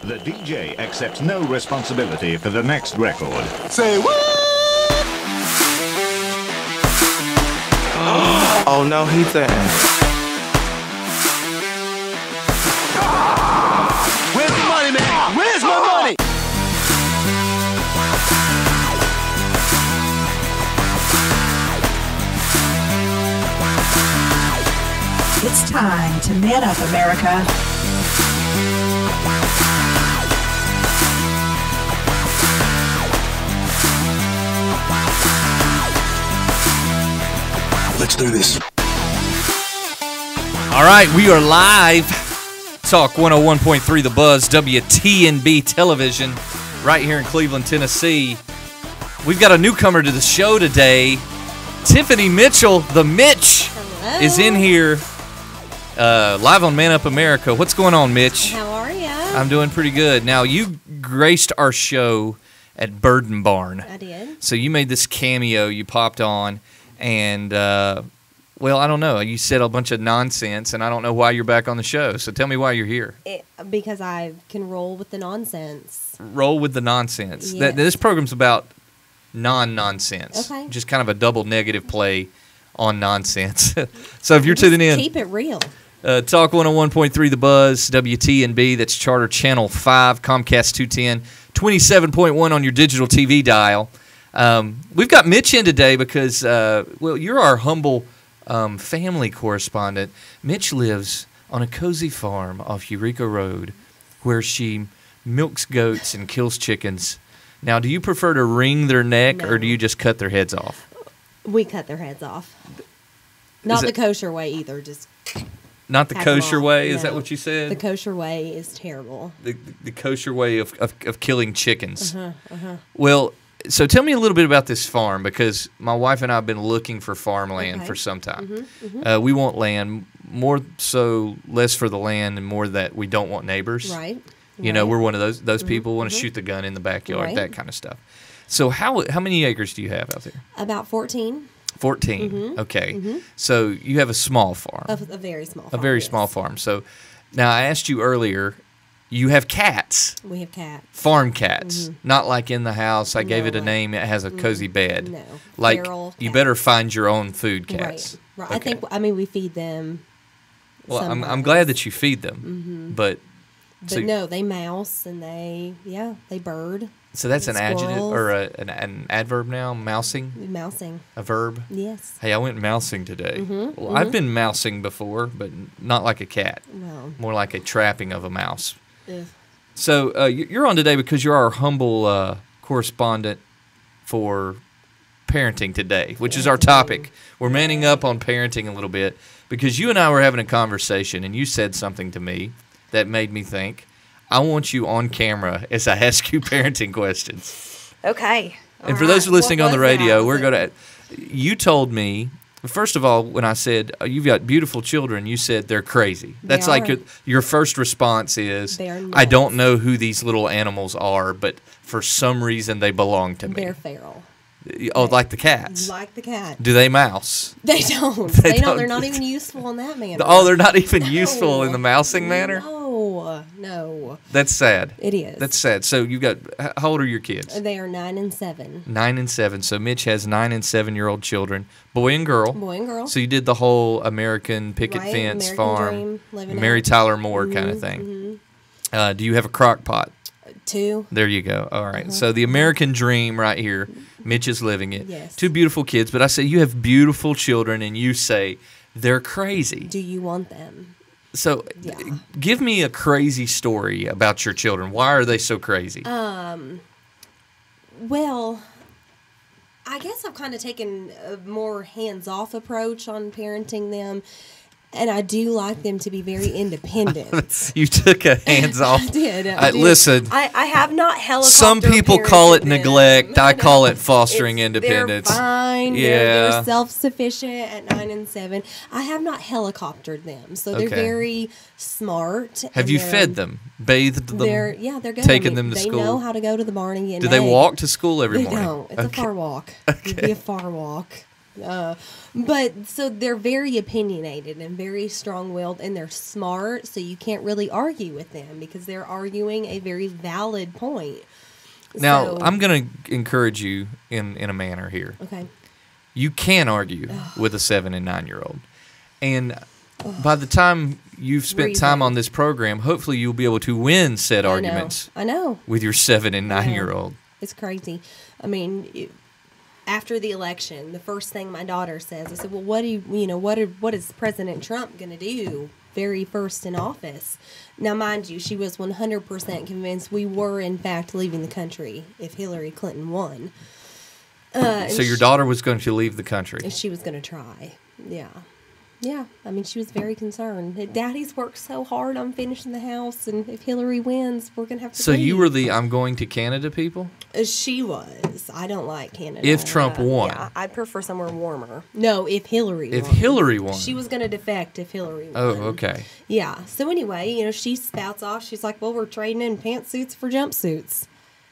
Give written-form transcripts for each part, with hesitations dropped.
The DJ accepts no responsibility for the next record. Say what? Oh no, he didn't. Where's the money, man? Where's my money? It's time to man up, America. Let's do this. All right, we are live. Talk 101.3 The Buzz, WTNB Television, right here in Cleveland, Tennessee. We've got a newcomer to the show today. Tiffany Mitchell, the Mitch, is in here live on Man Up America. What's going on, Mitch? How are you? I'm doing pretty good. Now, you graced our show at Burden Barn. I did. So you made this cameo, you popped on, and, well, I don't know. You said a bunch of nonsense, and I don't know why you're back on the show. So tell me why you're here. Because I can roll with the nonsense. Roll with the nonsense. Yes. This program's about non-nonsense. Okay. Just kind of a double negative play on nonsense. So if you're tuning in, Keep it real. Talk 101.3 The Buzz, WTNB, that's Charter Channel 5, Comcast 210, 27.1 on your digital TV dial. We've got Mitch in today because, well, you're our humble family correspondent. Mitch lives on a cozy farm off Eureka Road where she milks goats and kills chickens. Now, do you prefer to wring their neck or do you just cut their heads off? We cut their heads off. Not the kosher way either. Just not the hack 'em kosher off. way? Is No. that what you said? The kosher way is terrible. The kosher way of killing chickens. Well, so tell me a little bit about this farm because my wife and I have been looking for farmland for some time. We want land, more so less for the land and more that we don't want neighbors. Right. You know, we're one of those people want to shoot the gun in the backyard, Right. that kind of stuff. So how many acres do you have out there? About 14. 14. Okay. So you have a small farm. A very small farm. A very yes. small farm. So now I asked you earlier, you have cats. We have cats. Farm cats, not like in the house. I gave No it a way. name. It has a cozy bed. No. Like Feral you cats. better find your own food cats. Right. Okay. I mean, we feed them. Well, I'm sometimes. glad that you feed them, but But no, they mouse and they bird. So that's an adjective Squirrels. or an adverb now. Mousing, Mousing. a verb. Yes. Hey, I went mousing today. Well, I've been mousing before, but not like a cat. No. More like a trapping of a mouse. Ugh. So you're on today because you're our humble correspondent for parenting today, which is our topic. We're manning up on parenting a little bit because you and I were having a conversation, and you said something to me that made me think, I want you on camera as I ask you parenting questions. Okay. And for those who are listening on the radio, we're going going to. You told me, first of all, when I said you've got beautiful children, you said they're crazy. That's They like are. your first response is, They're I nuts. don't know who these little animals are, but for some reason they belong to me. They're feral. Oh, like the cats. Like the cat. Do they mouse? They don't. They They don't. don't. They're not even useful in that manner. Oh, they're not even useful in the mousing manner? No. That's sad. It is. That's sad. So you got, how old are your kids? They are 9 and 7. 9 and 7. So Mitch has 9 and 7-year-old children, boy and girl. Boy and girl. So you did the whole American picket Right, fence American farm, dream, living Mary it. Tyler Moore kind of thing. Do you have a crock pot? 2. There you go. All right. So the American dream right here, Mitch is living it. Yes. 2 beautiful kids, but I say you have beautiful children, and you say they're crazy. Do you want them? So Yeah. give me a crazy story about your children. Why are they so crazy? Well, I guess I've kind of taken a more hands-off approach on parenting them, and I do like them to be very independent. You took a hands-off. I did. I did. Listen, I have not helicopter some people call it parented them. neglect. I call it It's- fostering independence. They're fine. Yeah. They're self-sufficient at 9 and 7. I have not helicoptered them, so they're Okay. very smart. Have and you they're- fed them, bathed them? They're good. taken them to they school? know how to go to the barn and get Do an they egg. walk to school every They morning? don't. It's a far walk. It'd be a far walk. But so they're very opinionated and very strong-willed, and they're smart, so you can't really argue with them because they're arguing a very valid point. Now, So- I'm going to encourage you in a manner here. Okay. You can argue with a 7 and 9-year-old. And by the time you've spent time on this program, hopefully you'll be able to win said arguments I know. with your 7 and 9-year-old. It's crazy. I mean, after the election, the first thing my daughter says, I said, "Well, what is President Trump going to do very first in office?" Now, mind you, she was 100% convinced we were in fact leaving the country if Hillary Clinton won. So your daughter was going to leave the country. And she was going to try. Yeah. Yeah. I mean, she was very concerned. Daddy's worked so hard on finishing the house, and if Hillary wins, we're going to have to So you leave. were the I'm going to Canada people? She was. I don't like Canada. If Trump won. Yeah, I prefer somewhere warmer. No, if Hillary If won. Hillary won. She was going to defect if Hillary won. Oh, okay. Yeah. So anyway, she spouts off. She's like, "Well, we're trading in pantsuits for jumpsuits."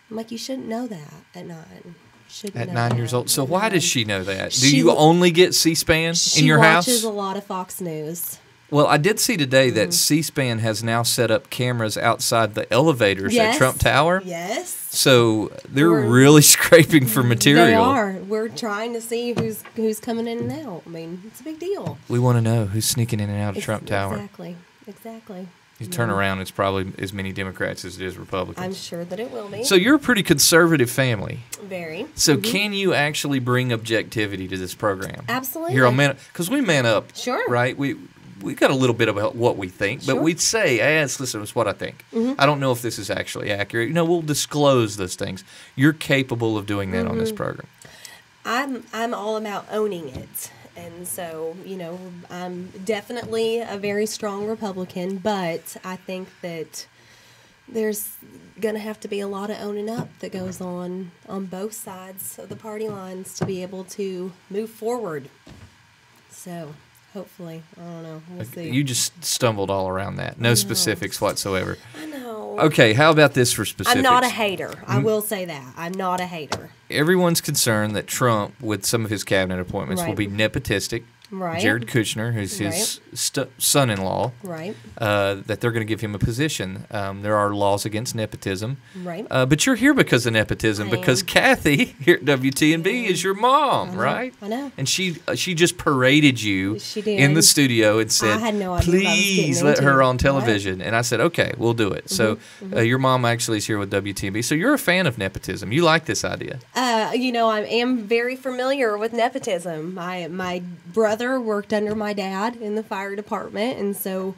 I'm like, "You shouldn't know that at 9. Shouldn't At know 9 that years old. So at why 9. does she know that? Do She you only get C-SPAN in your house? She watches a lot of Fox News. Well, I did see today Mm-hmm. that C-SPAN has now set up cameras outside the elevators Yes. at Trump Tower. Yes. So they're We're- really scraping for material. They are. We're trying to see who's coming in and out. I mean, it's a big deal. We want to know who's sneaking in and out of Trump Tower. Exactly. You turn around, it's probably as many Democrats as it is Republicans. I'm sure that it will be. So you're a pretty conservative family. Very. So can you actually bring objectivity to this program? Absolutely. Here on Man, because we man up. Sure. Right. We got a little bit about what we think, but Sure. we'd say, listen, it's what I think. I don't know if this is actually accurate. We'll disclose those things. You're capable of doing that on this program. I'm all about owning it. And so, I'm definitely a very strong Republican, but I think that there's going to have to be a lot of owning up that goes on both sides of the party lines to be able to move forward. So, hopefully, I don't know. We'll see. You just stumbled all around that. No specifics whatsoever. I know. Okay, how about this for specifics? I'm not a hater. I will say that. I'm not a hater. Everyone's concerned that Trump, with some of his cabinet appointments, will Right. be nepotistic. Right. Jared Kushner, who's his son-in-law, Right. that they're going to give him a position. There are laws against nepotism. Right. But you're here because of nepotism, I because am. Kathy here at WTNB is your mom, right? I know. And she just paraded you She did. in the studio and said, I had no idea what I was please getting let into." her on Right. television. And I said, okay, we'll do it. So your mom actually is here with WTNB. So you're a fan of nepotism. You like this idea. I am very familiar with nepotism. My brother worked under my dad in the fire department, and so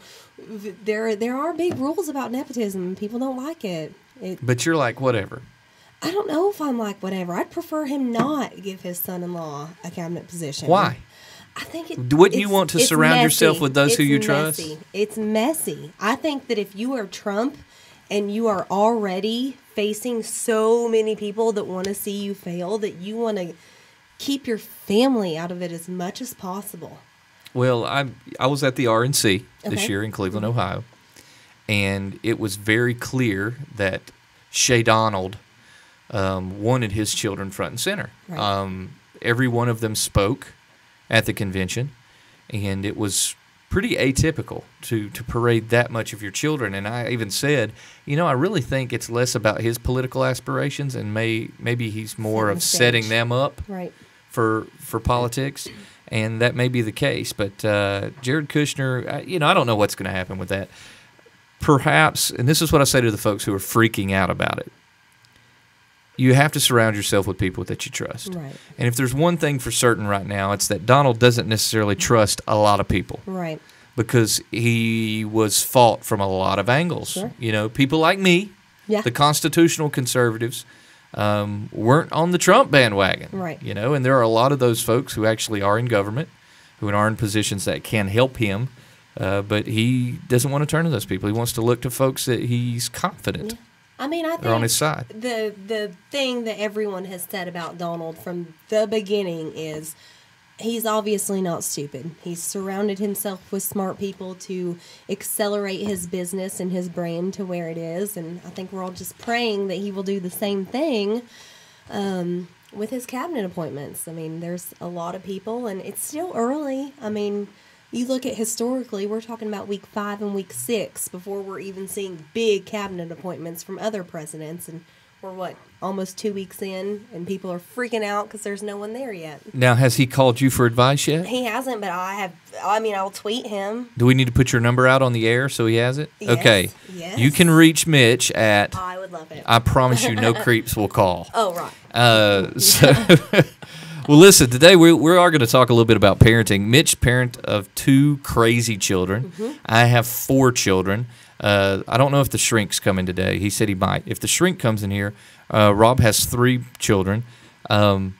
there are big rules about nepotism. People don't like it. But you're like, whatever. I don't know if I'm like whatever. I'd prefer him not give his son-in-law a cabinet position. Why? I think it. Wouldn't you it's- want to it's surround messy. yourself with those who It's you trust? messy. It's messy. I think that if you are Trump and you are already facing so many people that want to see you fail, that you want to keep your family out of it as much as possible. Well, I was at the RNC this Okay. year in Cleveland, Ohio, and it was very clear that Shea Donald wanted his children front and center. Right. Every one of them spoke at the convention, and it was pretty atypical to parade that much of your children. And I even said, I really think it's less about his political aspirations, and maybe he's more of Setting the setting stage. them up Right. for politics, and that may be the case. But Jared Kushner, I don't know what's going to happen with that. Perhaps, and this is what I say to the folks who are freaking out about it, you have to surround yourself with people that you trust. Right. And if there's one thing for certain right now, it's that Donald doesn't necessarily trust a lot of people Right. because he was fought from a lot of angles. Sure. People like me, Yeah. the constitutional conservatives, weren't on the Trump bandwagon. Right. And there are a lot of those folks who actually are in government, who are in positions that can help him, but he doesn't want to turn to those people. He wants to look to folks that he's confident I mean, I think are on his side. the thing that everyone has said about Donald from the beginning is he's obviously not stupid. He's surrounded himself with smart people to accelerate his business and his brand to where it is, and I think we're all just praying that he will do the same thing. with his cabinet appointments. I mean, there's a lot of people, and it's still early. I mean, you look at historically, we're talking about week 5 and week 6 before we're even seeing big cabinet appointments from other presidents, and we're almost 2 weeks in, and people are freaking out because there's no one there yet. Now, has he called you for advice yet? He hasn't, but I have. I mean, I'll tweet him. Do we need to put your number out on the air so he has it? Yes, Okay. yes. You can reach Mitch at. I would love it. I promise you, no creeps will call. Oh, right. Well, listen, today we are going to talk a little bit about parenting. Mitch, parent of 2 crazy children. Mm-hmm. I have 4 children. I don't know if the shrink's coming today. He said he might. If the shrink comes in here, Rob has 3 children. And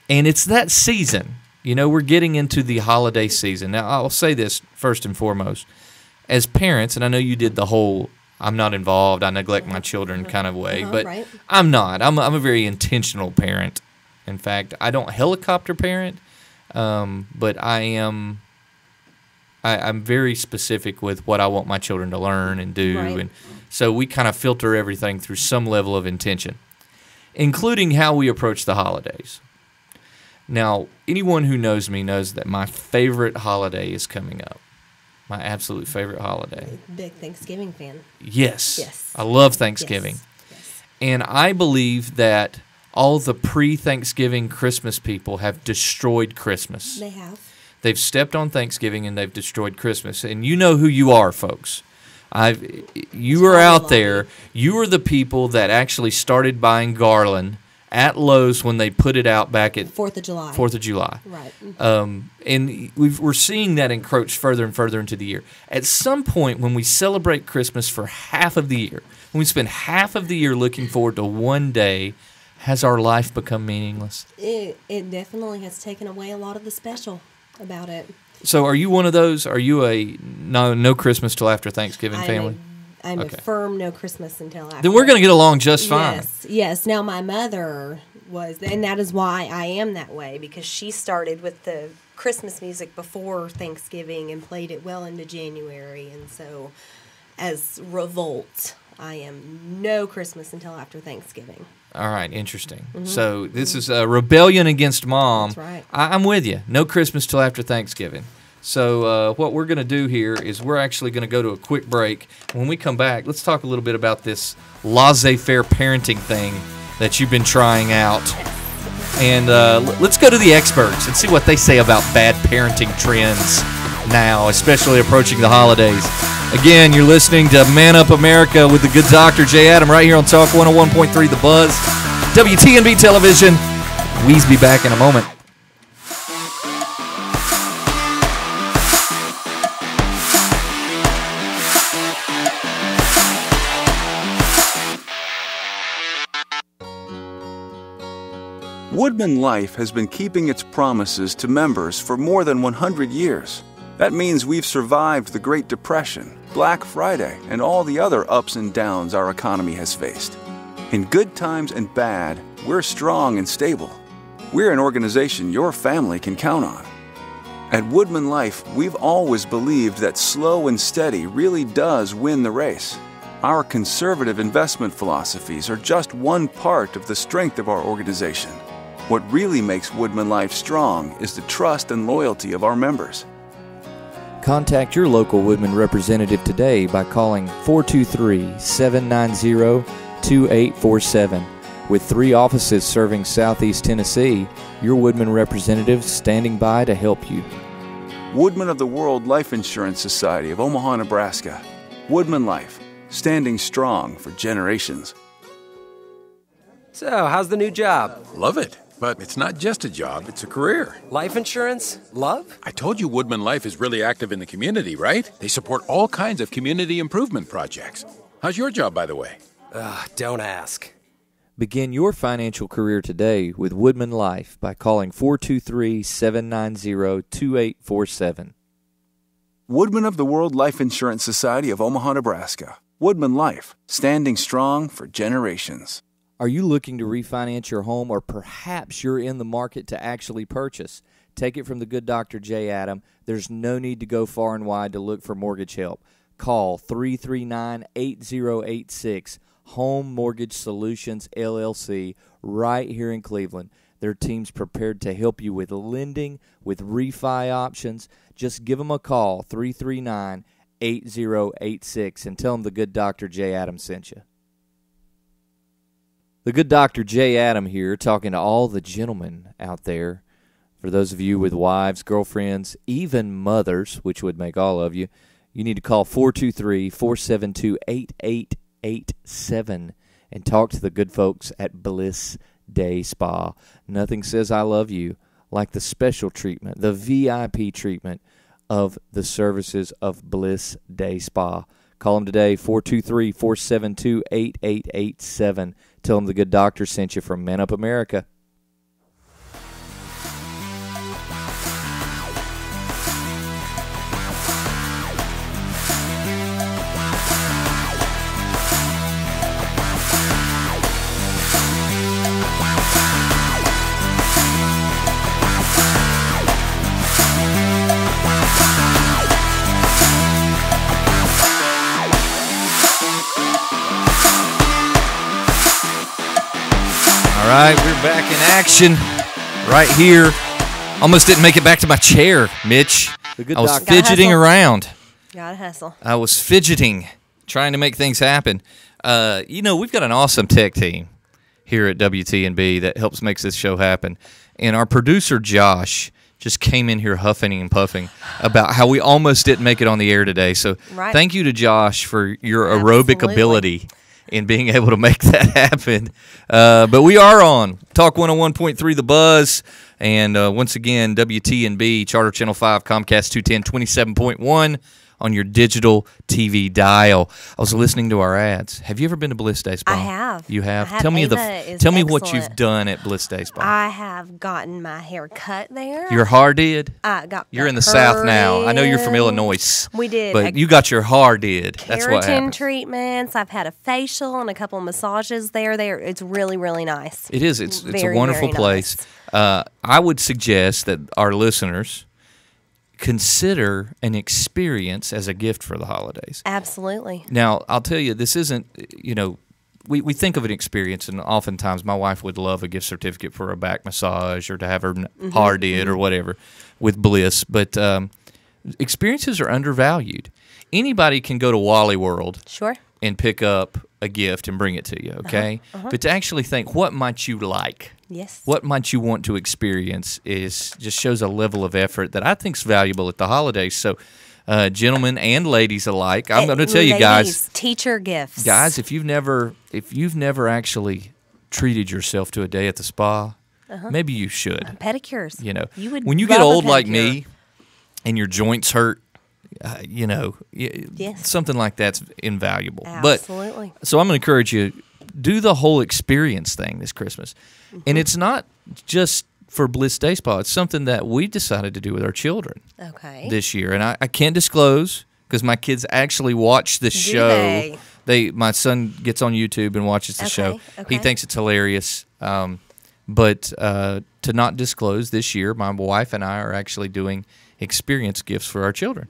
it's that season. You know, we're getting into the holiday season. Now, I'll say this first and foremost. As parents, and I know you did the whole I'm not involved, I neglect my children kind of way, but right. I'm not. I'm a very intentional parent. In fact, I don't helicopter parent, but I'm very specific with what I want my children to learn and do, Right. and so we kind of filter everything through some level of intention, including how we approach the holidays. Now, anyone who knows me knows that my favorite holiday is coming up. My absolute favorite holiday. Big Thanksgiving fan. Yes. Yes. I love Thanksgiving. Yes. And I believe that all the pre-Thanksgiving Christmas people have destroyed Christmas. They have. They've stepped on Thanksgiving and they've destroyed Christmas. And you know who you are, folks. You are out there. You are the people that actually started buying garland at Lowe's when they put it out back at 4th of July. 4th of July. Right. And we're seeing that encroach further and further into the year. At some point, when we celebrate Christmas for half of the year, when we spend half of the year looking forward to one day, has our life become meaningless? It definitely has taken away a lot of the special about it. So are you one of those? Are you a no Christmas till after Thanksgiving family? I'm Okay. a firm no Christmas until after. Then we're going to get along just fine. Yes. Now my mother was, and that is why I am that way, because she started with the Christmas music before Thanksgiving and played it well into January, and so as revolt, I am no Christmas until after Thanksgiving. All right, interesting. So this is a rebellion against Mom. That's right. I'm with you. No Christmas till after Thanksgiving. So what we're going to do here is we're actually going to go to a quick break. When we come back, let's talk a little bit about this laissez-faire parenting thing that you've been trying out. And let's go to the experts and see what they say about bad parenting trends now, especially approaching the holidays. Again, you're listening to Man Up America with the good Dr. J. Adam right here on Talk 101.3 The Buzz, WTNB Television. We's be back in a moment. Woodman Life has been keeping its promises to members for more than 100 years. That means we've survived the Great Depression, Black Friday, and all the other ups and downs our economy has faced. In good times and bad, we're strong and stable. We're an organization your family can count on. At Woodman Life, we've always believed that slow and steady really does win the race. Our conservative investment philosophies are just one part of the strength of our organization. What really makes Woodman Life strong is the trust and loyalty of our members. Contact your local Woodman representative today by calling 423-790-2847. With 3 offices serving Southeast Tennessee, your Woodman representative standing by to help you. Woodman of the World Life Insurance Society of Omaha, Nebraska. Woodman Life, standing strong for generations. So, how's the new job? Love it. But it's not just a job, it's a career. Life insurance? Love? I told you Woodman Life is really active in the community, right? They support all kinds of community improvement projects. How's your job, by the way? Don't ask. Begin your financial career today with Woodman Life by calling 423-790-2847. Woodman of the World Life Insurance Society of Omaha, Nebraska. Woodman Life, standing strong for generations. Are you looking to refinance your home, or perhaps you're in the market to actually purchase? Take it from the good Dr. J. Adam. There's no need to go far and wide to look for mortgage help. Call 339-8086, Home Mortgage Solutions, LLC, right here in Cleveland. Their team's prepared to help you with lending, with refi options. Just give them a call, 339-8086, and tell them the good Dr. J. Adam sent you. The good Dr. J. Adam here, talking to all the gentlemen out there. For those of you with wives, girlfriends, even mothers, which would make all of you, you need to call 423-472-8887 and talk to the good folks at Bliss Day Spa. Nothing says I love you like the special treatment, the VIP treatment of the services of Bliss Day Spa. Call them today, 423-472-8887. Tell them the good doctor sent you from Man Up America. All right, we're back in action right here. Almost didn't make it back to my chair, Mitch. I was fidgeting around. Gotta hustle. I was fidgeting, trying to make things happen. We've got an awesome tech team here at WTNB that helps makes this show happen. And our producer, Josh, just came in here huffing and puffing about how we almost didn't make it on the air today. So thank you to Josh for your aerobic ability in being able to make that happen. But we are on Talk 101.3 The Buzz. And once again, WTNB, Charter Channel 5, Comcast 210, 27.1 on your digital TV dial. I was listening to our ads. Have you ever been to Bliss Day Spa? I have. You have? I have. Tell me what Excellent. you've done at Bliss Day Spa. I have gotten my hair cut there. Your hair did? I got. You're in the South now. I know you're from Illinois. We did. But you got your hair did. That's what Keratin happened. treatments. I've had a facial and a couple of massages there. It's really, really nice. It is. It's a Very, wonderful very place. nice. I would suggest that our listeners consider an experience as a gift for the holidays. Absolutely. Now, I'll tell you, this isn't, we think of an experience, and oftentimes my wife would love a gift certificate for a back massage or to have her hair did or whatever with Bliss, but experiences are undervalued. Anybody can go to Wally World and pick up a gift and bring it to you, okay? But to actually think, what might you like? Yes. What might you want to experience just shows a level of effort that I think is valuable at the holidays. So, gentlemen and ladies alike, I'm going to tell you guys, teacher gifts. Guys, if you've never actually treated yourself to a day at the spa, maybe you should. Pedicures. You would when you get old like me and your joints hurt, something like that's invaluable. Absolutely. So I'm going to encourage you, do the whole experience thing this Christmas. And it's not just for Bliss Day Spa. It's something that we decided to do with our children this year. And I can't disclose because my kids actually watch the show. My son gets on YouTube and watches the show. He thinks it's hilarious. But to not disclose, this year, my wife and I are actually doing experience gifts for our children.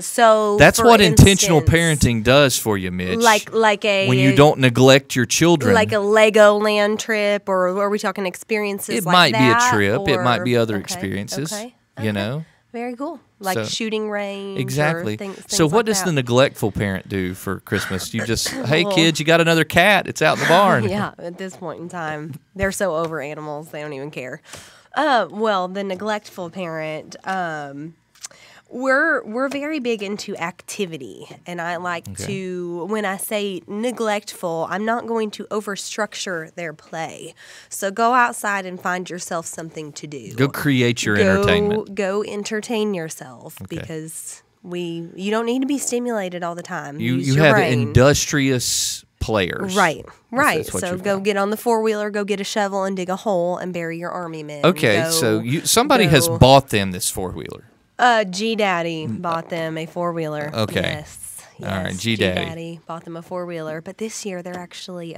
So that's what intentional parenting does for you, Mitch. Like when you don't neglect your children. Like a Legoland trip, or are we talking experiences? It like might be a that, trip. or, It might be other experiences. You know. Very cool. Like shooting range. Exactly. Or things so what like does that. the neglectful parent do for Christmas? You just, hey kids, you got another cat. It's out in the barn. Yeah, at this point in time, they're so over animals, they don't even care. Well, the neglectful parent, we're very big into activity, and I like to, when I say neglectful, I'm not going to overstructure their play. So go outside and find yourself something to do. Go create your entertainment. Go entertain yourself because you don't need to be stimulated all the time. You have industrious players. Right. So go get on the four-wheeler, go get a shovel and dig a hole and bury your army men. Okay, so somebody has bought them this four-wheeler. G-Daddy bought them a four-wheeler. Okay. Yes. All right, G-Daddy. G-Daddy bought them a four-wheeler. But this year they're actually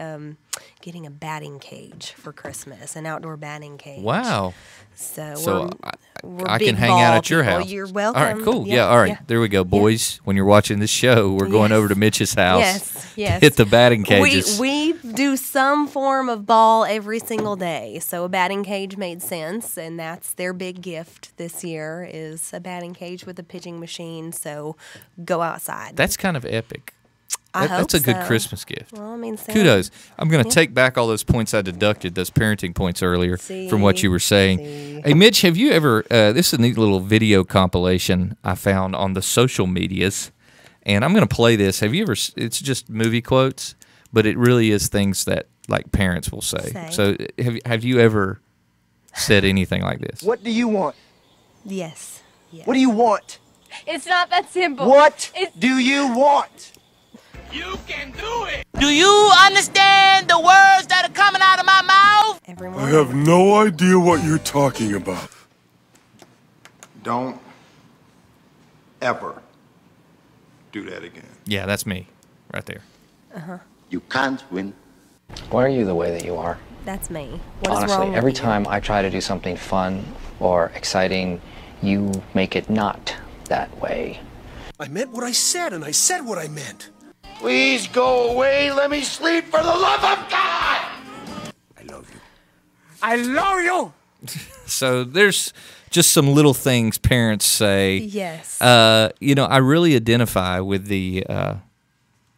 getting a batting cage for Christmas, an outdoor batting cage. Wow. So we're I big can hang out ball at your people. house. You're welcome. All right, cool. Yeah, all right. There we go, boys. When you're watching this show, we're going over to Mitch's house. Yes. Hit the batting cages. We do some form of ball every single day, so a batting cage made sense, and that's their big gift this year is a batting cage with a pitching machine. So go outside. That's kind of epic. I hope that's a good so. Christmas gift. Well, I mean, kudos. I'm going to take back all those points I deducted, those parenting points earlier from what you were saying. Hey, Mitch, have you ever, this is a neat little video compilation I found on the social medias, and I'm going to play this. Have you ever, it's just movie quotes, but it really is things that like parents will say. So have you ever said anything like this? What do you want? Yes. What do you want? It's not that simple. What do you want? You can do it. Do you understand the words that are coming out of my mouth? I have no idea what you're talking about. Don't ever do that again. Yeah, that's me right there. You can't win. Why are you the way that you are? That's me. What is Honestly, wrong every with you? time I try to do something fun or exciting, you make it not that way. I meant what I said, and I said what I meant. Please go away. Let me sleep for the love of God. I love you. I love you. So there's just some little things parents say. Yes. You know, I really identify with the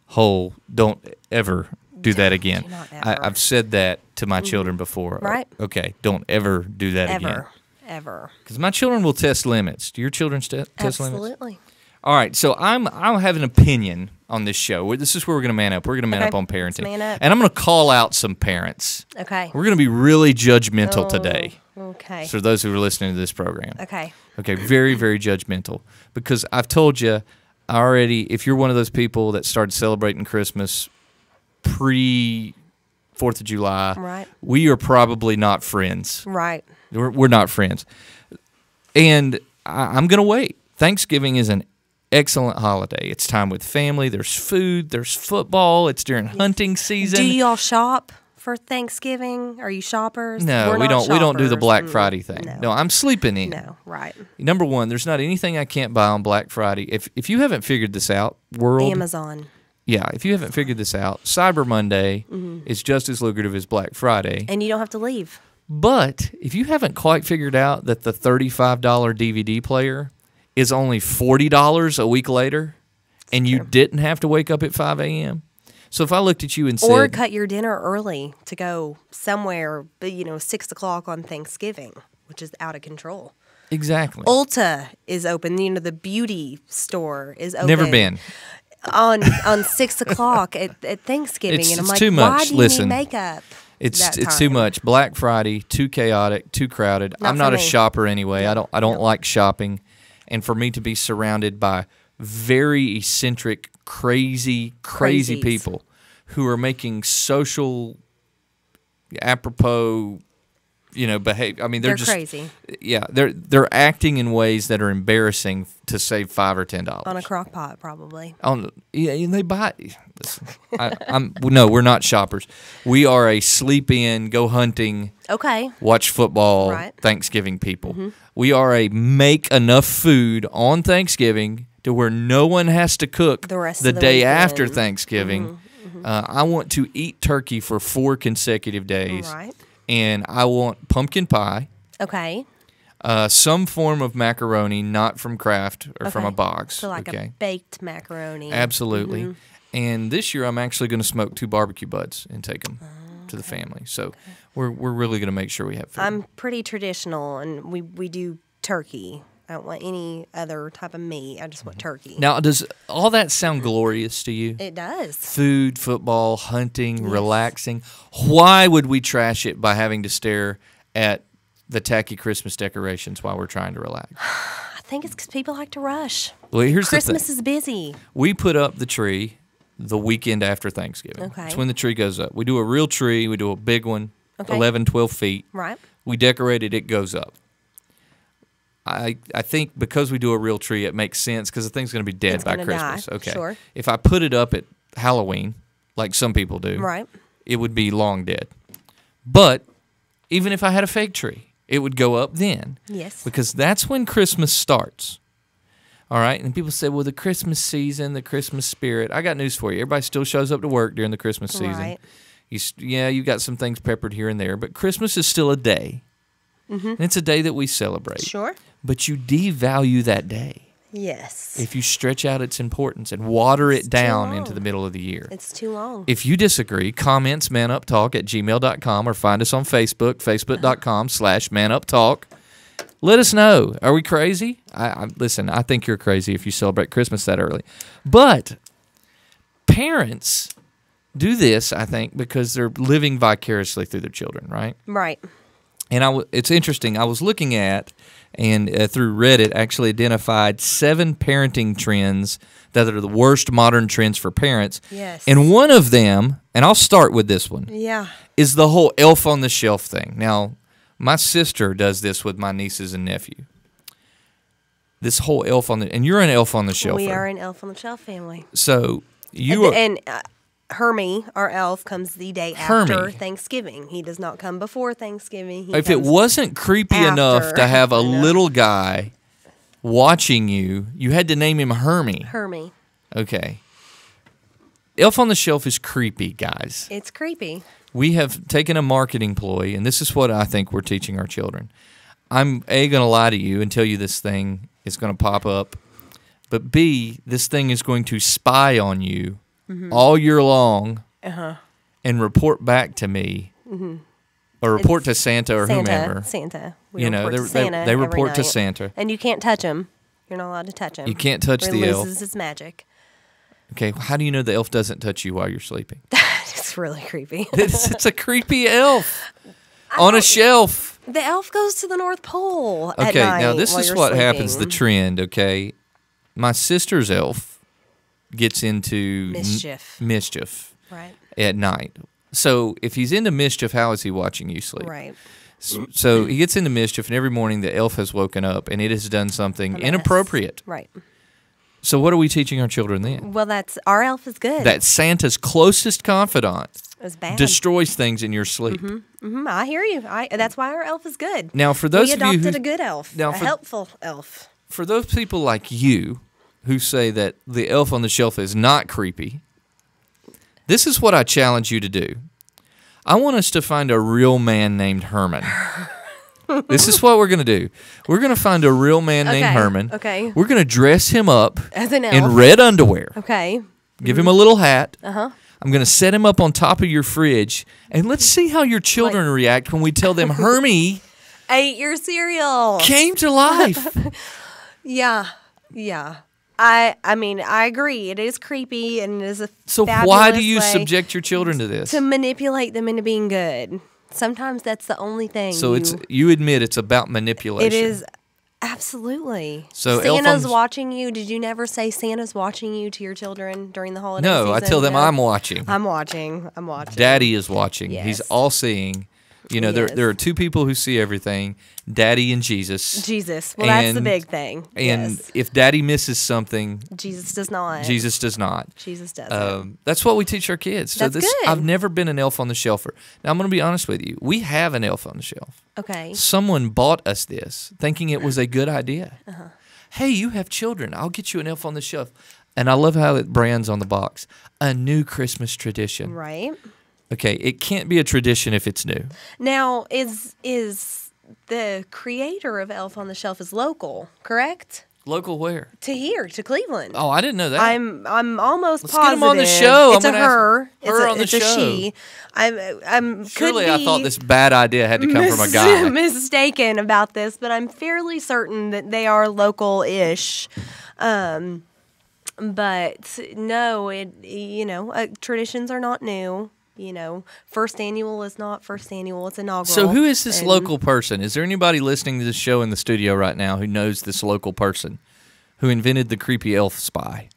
whole don't ever do that again. I've said that to my children before. Right. Okay, don't ever do that again. Ever. Because my children will test limits. Do your children test limits? Absolutely. All right, so I'll have an opinion on this show. This is where we're going to man up. We're going to man up on parenting. man up. And I'm going to call out some parents. Okay. We're going to be really judgmental today. Okay. For those who are listening to this program. Okay. Okay, very, very judgmental. Because I've told you already, if you're one of those people that started celebrating Christmas pre-4th of July, right. we are probably not friends. Right. We're not friends. And I'm going to wait. Thanksgiving is an excellent holiday. It's time with family. There's food. There's football. It's during hunting season. Do y'all shop for Thanksgiving? Are you shoppers? No, we don't. We don't do the Black Friday thing. No, I'm sleeping in. No, right. Number one, there's not anything I can't buy on Black Friday. If you haven't figured this out, world Amazon. Yeah, if you haven't figured this out, Cyber Monday is just as lucrative as Black Friday. And you don't have to leave. But if you haven't quite figured out that the $35 DVD player is only $40 a week later, and you didn't have to wake up at 5 a.m. So if I looked at you and said, or cut your dinner early to go somewhere, 6 o'clock on Thanksgiving, which is out of control. Exactly. Ulta is open. The beauty store is open. Never been. On 6 o'clock at Thanksgiving, and I'm it's like, too much. why do you Listen, need makeup? It's too much. Black Friday, too chaotic, too crowded. I'm not a shopper anyway. I don't like shopping. And for me to be surrounded by very eccentric, crazy people who are making social, apropos, behavior. I mean, they're just crazy. Yeah, they're acting in ways that are embarrassing to save $5 or $10 on a crock pot, probably. And they buy. Listen, no, we're not shoppers. We are a sleep in, go hunting. Okay. Watch football, right. Thanksgiving people. We are a make enough food on Thanksgiving to where no one has to cook the day after Thanksgiving. I want to eat turkey for 4 consecutive days. Right. And I want pumpkin pie. Okay. Some form of macaroni, not from Kraft or from a box. So like a baked macaroni. Absolutely. And this year I'm actually going to smoke 2 barbecue buds and take them to the family. So we're really going to make sure we have food. I'm pretty traditional, and we do turkey. I don't want any other type of meat. I just want turkey. Now, does all that sound glorious to you? It does. Food, football, hunting, relaxing. Why would we trash it by having to stare at the tacky Christmas decorations while we're trying to relax? I think it's because people like to rush. Well, here's Christmas the thing. is busy. We put up the tree the weekend after Thanksgiving. Okay. It's when the tree goes up. We do a real tree. We do a big one, okay. 11, 12 feet. Right. We decorate it. It goes up. I think because we do a real tree, it makes sense because the thing's going to be dead by Christmas. Die. Okay. Sure. If I put it up at Halloween, like some people do, right. it would be long dead. But even if I had a fake tree, it would go up then. Yes. Because that's when Christmas starts. All right? And people say, well, the Christmas season, the Christmas spirit. I got news for you. Everybody still shows up to work during the Christmas season. Right. You got some things peppered here and there, but Christmas is still a day. Mm-hmm. And it's a day that we celebrate. Sure. But you devalue that day. Yes. If you stretch out its importance and water it down into the middle of the year. It's too long. If you disagree, comments manuptalk@gmail.com or find us on Facebook, facebook.com/manuptalk. Let us know. Are we crazy? Listen, I think you're crazy if you celebrate Christmas that early. But parents do this, I think, because they're living vicariously through their children, right? Right. And it's interesting. I was looking at, and through Reddit, actually identified 7 parenting trends that are the worst modern trends for parents. Yes. And one of them, and I'll start with this one, Yeah. is the whole elf on the shelf thing. Now, my sister does this with my nieces and nephew. This whole elf on the, and you're an elf on the shelf. We are an elf on the shelf family. So you are. And Hermie, our elf, comes the day after Thanksgiving. He does not come before Thanksgiving. If it wasn't creepy enough to have a little guy watching you, you had to name him Hermie. Hermie. Okay. Elf on the Shelf is creepy, guys. It's creepy. We have taken a marketing ploy, and this is what I think we're teaching our children. I'm, A, going to lie to you and tell you this thing is going to pop up, but B, this thing is going to spy on you all year long and report back to me or report to Santa or whomever. Santa. We report to Santa. They report to Santa. And you can't touch him. You're not allowed to touch him. You can't touch the elf. He loses his magic. Okay, how do you know the elf doesn't touch you while you're sleeping? It's really creepy. It's a creepy elf on a shelf. The elf goes to the North Pole at Okay, night now this while is you're what sleeping. happens, the trend, okay? My sister's elf gets into mischief right. at night. So if he's into mischief, how is he watching you sleep? Right. So he gets into mischief, and every morning the elf has woken up, and it has done something inappropriate. Right. So what are we teaching our children then? Well, our elf is good. That Santa's closest confidant is bad. Destroys things in your sleep. I hear you. That's why our elf is good. Now, for those of you we who adopted a good elf, a helpful elf. For those people like you who say that the elf on the shelf is not creepy, this is what I challenge you to do. I want us to find a real man named Herman. This is what we're going to do. We're going to find a real man named Herman. Okay. We're going to dress him up as an elf in red underwear. Okay. Give him a little hat. Uh-huh. I'm going to set him up on top of your fridge, and let's see how your children react when we tell them Hermie ate your cereal. Came to life. Yeah. I mean, I agree. It is creepy, and it is a So why do you subject your children to this? To manipulate them into being good. Sometimes that's the only thing. So you admit it's about manipulation. It is, absolutely. So Santa's watching you. Did you never say Santa's watching you to your children during the holiday season? No, I tell them I'm watching. I'm watching. Daddy is watching. Yes. He's all-seeing. You know, there are two people who see everything, Daddy and Jesus. Well, that's the big thing. And if Daddy misses something, Jesus does not. Jesus doesn't. That's what we teach our kids. So that's good. I've never been an elf on the shelfer. Now, I'm going to be honest with you. We have an elf on the shelf. Okay. Someone bought us this thinking it was a good idea. Hey, you have children. I'll get you an elf on the shelf. And I love how it brands on the box. A new Christmas tradition. Right. Okay, it can't be a tradition if it's new. Now, is the creator of Elf on the Shelf is local, correct? Local where? To Cleveland. Oh, I didn't know that. I'm almost Let's positive. get him on the show. It's a her. It's a show. she. I'm Surely could I thought this bad idea had to come from a guy. Mistaken about this, but I'm fairly certain that they are local-ish. But no, traditions are not new. First annual is not first annual. It's inaugural. So who is this local person? Is there anybody listening to this show in the studio right now who knows this local person who invented the creepy elf spy?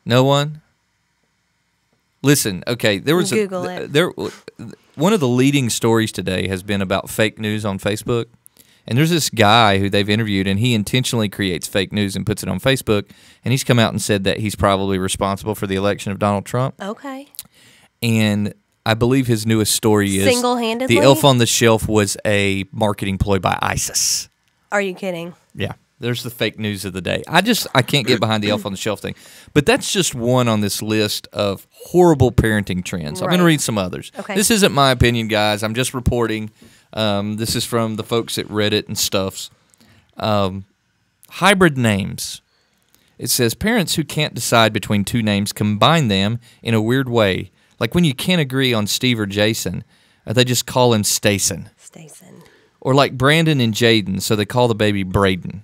No one? Listen, okay, there was Google it. One of the leading stories today has been about fake news on Facebook. And there's this guy who they've interviewed, and he intentionally creates fake news and puts it on Facebook. And he's come out and said that he's probably responsible for the election of Donald Trump. Okay. and I believe his newest story is Single-handedly? the Elf on the Shelf was a marketing ploy by ISIS. Are you kidding? Yeah. There's the fake news of the day. I can't get behind the Elf on the Shelf thing. But that's just one on this list of horrible parenting trends. I'm going to read some others. Okay. This isn't my opinion, guys. I'm just reporting. This is from the folks at Reddit and stuffs. Hybrid names. It says parents who can't decide between two names combine them in a weird way. Like when you can't agree on Steve or Jason, they just call him Stayson. Or like Brandon and Jaden, so they call the baby Braden.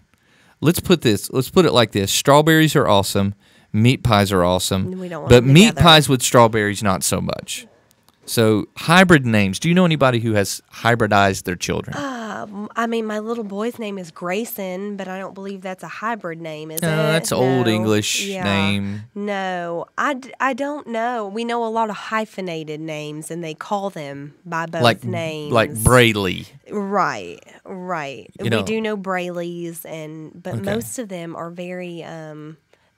Let's put it like this. Strawberries are awesome. Meat pies are awesome. We don't want but them meat together. pies with strawberries, not so much. So hybrid names. Do you know anybody who has hybridized their children? I mean, my little boy's name is Grayson, but I don't believe that's a hybrid name, is it? That's Old English Yeah. name. No, I don't know. We know a lot of hyphenated names, and they call them by both names. Like Brayley. Right. You We know. do know Brayleys, but Okay. most of them are very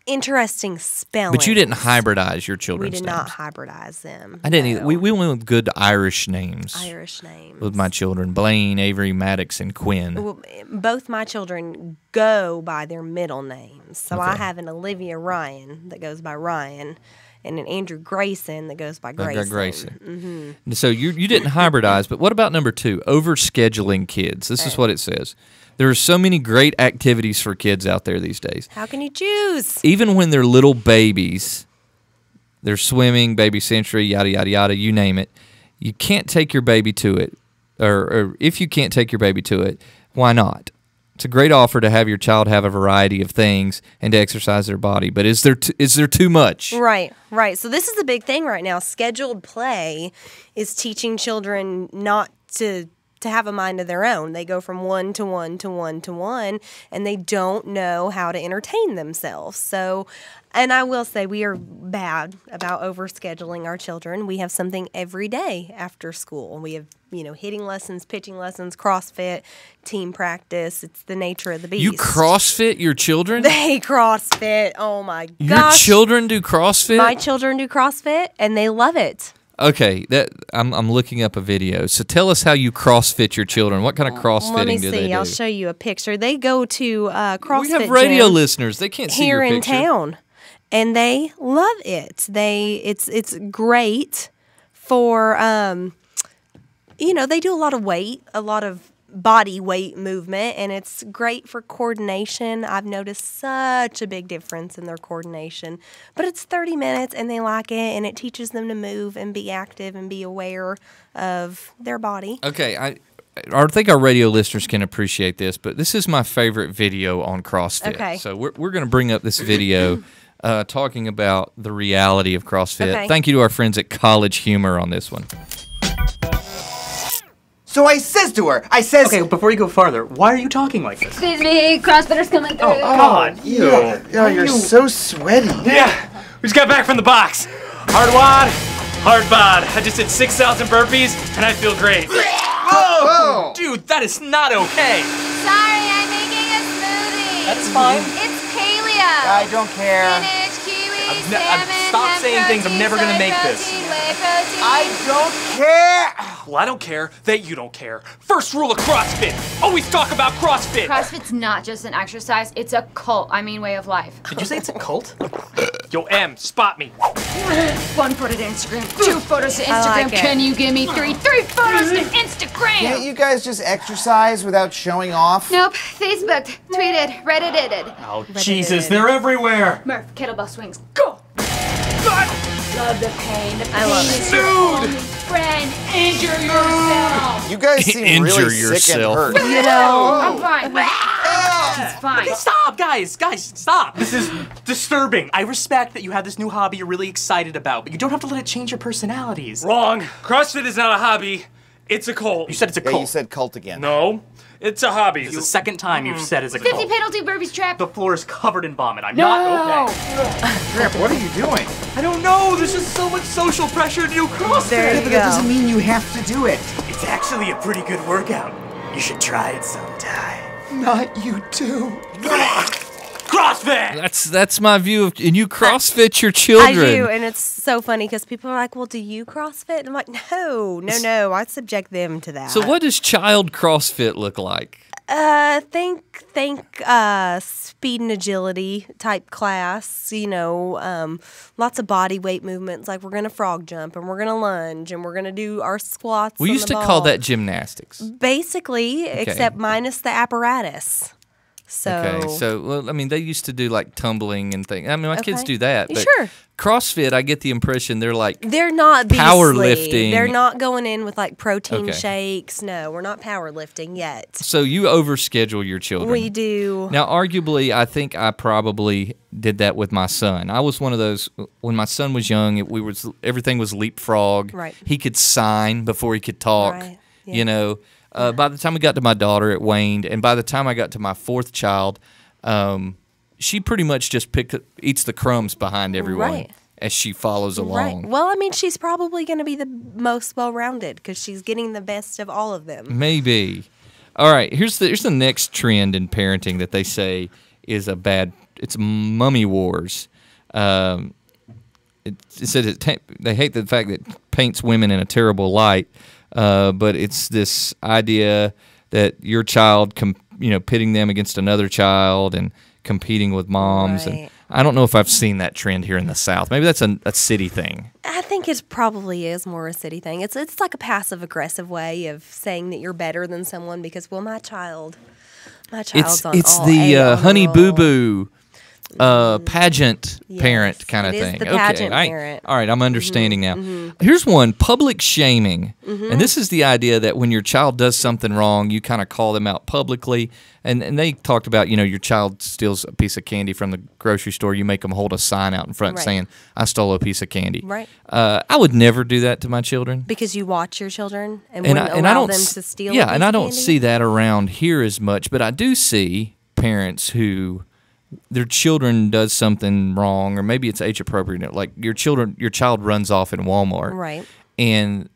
interesting spelling. But you didn't hybridize your We children's did names. not hybridize them. I didn't either. We went with good Irish names. Irish names. With my children, Blaine, Avery, Maddox, and Quinn. Well, both my children go by their middle names. So I Okay. have an Olivia Ryan that goes by Ryan and an Andrew Grayson that goes by I got Grayson. Grayson. So you didn't hybridize, but what about number 2? Overscheduling kids. This is what it says. There are so many great activities for kids out there these days. How can you choose? Even when they're little babies, they're swimming, baby century, yada, yada, yada, you name it. You can't take your baby to it. Or if you can't take your baby to it, why not? It's a great offer to have your child have a variety of things and to exercise their body. But is there too much? Right. So this is the big thing right now. Scheduled play is teaching children not to have a mind of their own. They go from one to one to one to one, and they don't know how to entertain themselves. So, and I will say we are bad about overscheduling our children. We have something every day after school. We have, hitting lessons, pitching lessons, CrossFit, team practice. It's the nature of the beast. You CrossFit your children? They CrossFit. Oh my gosh. Your children do CrossFit? My children do CrossFit, and they love it. Okay, I'm looking up a video. So tell us how you CrossFit your children. What kind of CrossFitting do they do? I'll show you a picture. They go to CrossFit. We have radio gym listeners. They can't see here your in picture. town, and they love it. It's great for they do a lot of weight, a lot of body weight movement, and it's great for coordination. I've noticed such a big difference in their coordination. But it's 30 minutes and they like it, and it teaches them to move and be active and be aware of their body. Okay, I think our radio listeners can appreciate this, but this is my favorite video on CrossFit. Okay. So we're going to bring up this video talking about the reality of CrossFit. Okay. Thank you to our friends at College Humor on this one. So I says to her, Okay, before you go farther, why are you talking like this? Excuse me, CrossFitters coming through. Oh, God, you. Yeah, you're so sweaty. Yeah, we just got back from the box. Hard wad, hard bod. I just did 6,000 burpees, and I feel great. Oh, dude, that is not okay. Sorry, I'm making a smoothie. That's fine. It's paleo. I don't care. Spinach, kiwi, salmon, Stop hemp saying things. I'm protein, never gonna soy make protein, this. Whey protein. I don't care. Well, I don't care that you don't care. First rule of CrossFit, always talk about CrossFit. CrossFit's not just an exercise, it's a cult. I mean way of life. Did you say it's a cult? Yo, M, spot me. 1 photo to Instagram, 2 photos to I Instagram. like it. Can you give me 3 photos to Instagram? Can't you guys just exercise without showing off? Nope. Facebooked, tweeted, Reddited. Oh, Jesus, they're everywhere. Murph, kettlebell swings, go! Love the pain. The pain I love is it. your only friend. Injure yourself. You guys seem Injure really sick and yourself. hurt. I'm fine. It's fine. Okay, stop, guys, stop. This is disturbing. I respect that you have this new hobby you're really excited about, but you don't have to let it change your personalities. Wrong. CrossFit is not a hobby. It's a cult. You said it's a Yeah, cult. you said cult again. No, it's a hobby. It's the second time you've said it's a 50 cult. penalty burpees trap. The floor is covered in vomit. I'm not okay. Tramp, what are you doing? I don't know. There's just so much social pressure to do CrossFit. There you But go. that doesn't mean you have to do it. It's actually a pretty good workout. You should try it sometime. Not you too. CrossFit. That's my view of, and you CrossFit your children. I do, and it's so funny because people are like, "Well, do you CrossFit?" And I'm like, "No, I subject them to that." So, what does child CrossFit look like? Think speed and agility type class. Lots of body weight movements. Like we're gonna frog jump and we're gonna lunge and we're gonna do our squats. We used to call that gymnastics. Basically, except minus the apparatus. So they used to do like tumbling and things. I mean, my kids do that. But sure. CrossFit, I get the impression they're not powerlifting. They're not going in with like protein shakes. No, we're not powerlifting yet. So you overschedule your children. We do. Now, arguably, I think I probably did that with my son. I was one of those when my son was young. Everything was leapfrog. Right. He could sign before he could talk. Right. Yeah. By the time we got to my daughter, it waned, and by the time I got to my fourth child, she pretty much just eats the crumbs behind everyone as she follows along. Right. Well, I mean, she's probably going to be the most well-rounded because she's getting the best of all of them. Maybe. All right. Here's the next trend in parenting that they say is it's mummy wars. It says they hate the fact that it paints women in a terrible light. But it's this idea that your child, pitting them against another child and competing with moms. Right. And I don't know if I've seen that trend here in the South. Maybe that's a city thing. I think it probably is more a city thing. It's like a passive-aggressive way of saying that you're better than someone because, well, my child's on It's all the A honey on the roll. boo-boo. Pageant parent kind of it is thing. the pageant parent. All right, I'm understanding now. Here's one: public shaming, and this is the idea that when your child does something wrong, you kind of call them out publicly. And they talked about your child steals a piece of candy from the grocery store, you make them hold a sign out in front saying, "I stole a piece of candy." Right. I would never do that to my children Because you watch your children and I wouldn't allow don't them to steal. Yeah, a piece and I of don't candy? see that around here as much, but I do see parents who their children does something wrong, or maybe it's age appropriate. Like your child runs off in Walmart, right? And